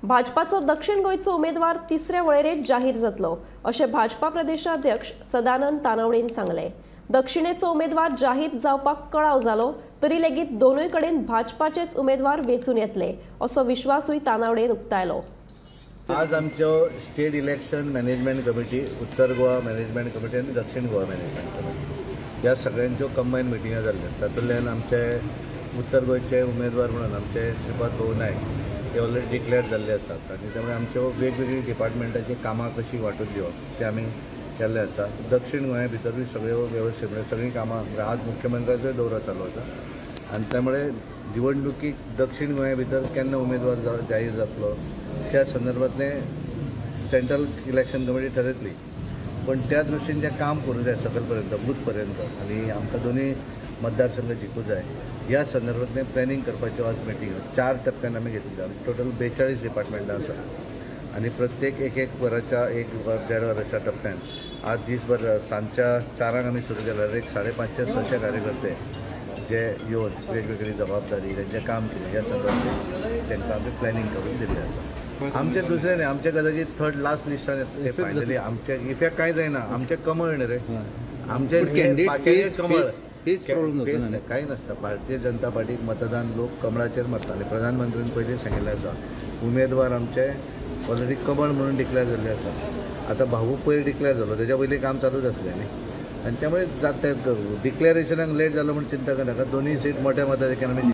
भाजपाचो दक्षिण गोंयचो उमेदवार तिसऱ्या वळेरेंत जाहीर जातलो अशें भाजपा प्रदेशाध्यक्ष सदानंद तानवडेन सांगले। दक्षिणेचो उमेदवार जाहीर जावपाक कळाव जालो तरी लेगीत दोनूय कडेन भाजपाचेच उमेदवार वेंचून येतले असो विश्वासूय तानवडेन उक्तायलो। आज आमचो स्टेट इलेक्शन मॅनेजमेंट कमिटी, उत्तर गोवा मॅनेजमेंट कमिटी आणि दक्षिण गोवा मॅनेजमेंट कमिटी ह्या सगळ्यांच्यो कंबायन मिटिंगा जाल्ल्यो। तातूंतल्यान आमचे उत्तर गोंयचे उमेदवार म्हणून आमचे श्रीपाद भाऊ नायक हे ऑलरेडी डिक्लेअर जाल्ले आसात आनी त्यामुळे आमच्यो वेगवेगळी डिपार्टमेंटाची कामां कशी वांटून दिवप ते आमी केल्ले आसा। दक्षिण गोंया भितरूय सगळ्यो वेवस्थीत म्हणजे सगळीं कामां आज मुख्यमंत्र्याचोय दौरो चालू आसा आनी त्यामुळे निवडणुकीक दक्षिण गोंया भितर केन्ना उमेदवार जाहीर जातलो त्या संदर्भातले सेंट्रल इलेक्शन कमिटी ठरयतली, पण त्या दृश्टीन तें काम करूं जाय सकल पर्यंत बूथ पर्यंत आनी आमकां दोनूय मतदारसंघ जिखूं जाय ह्या संदर्भातलें प्लॅनिंग करपाच्यो आज मिटींग 4 टप्प्यान आमी घेतली। टोटल 42 डिपार्टमेंटां आसात आनी प्रत्येक एक वराच्या 1 वर 1.5 वराच्या टप्प्यान आज दिसभर सांजच्या 4 आमी सुरू केल्यार 550-600 कार्यकर्ते जे येवन वेगवेगळी जबाबदारी तेंचें काम केलें ह्या संदर्भात तांकां आमी प्लॅनिंग करून दिल्लें आसा। आमचे दुसरे न्ही, आमचे कदाचित थर्ड लास्ट लिस्टान येतले फायनली। आमचे इफेक्ट कांय जायना, आमचे कमळ न्ही रे, आमचे कमळ कांय नासता। भारतीय जनता पार्टीक मतदान लोक कमळाचेर मारताले। प्रधानमंत्र्यान पयलीं सांगिल्लें आसा उमेदवार आमचे ऑलरेडी कमळ म्हणून डिक्लेअर जाल्ले आसा। आतां भाऊ पयर डिक्लेअर जालो, तेच्या पयलीं काम चालूच आसलें न्ही आनी त्यामुळे डिक्लेरेशनाक लेट जालो म्हूण चिंता करनाका। दोनूय सीट मोठ्या मताधिक्यान आमी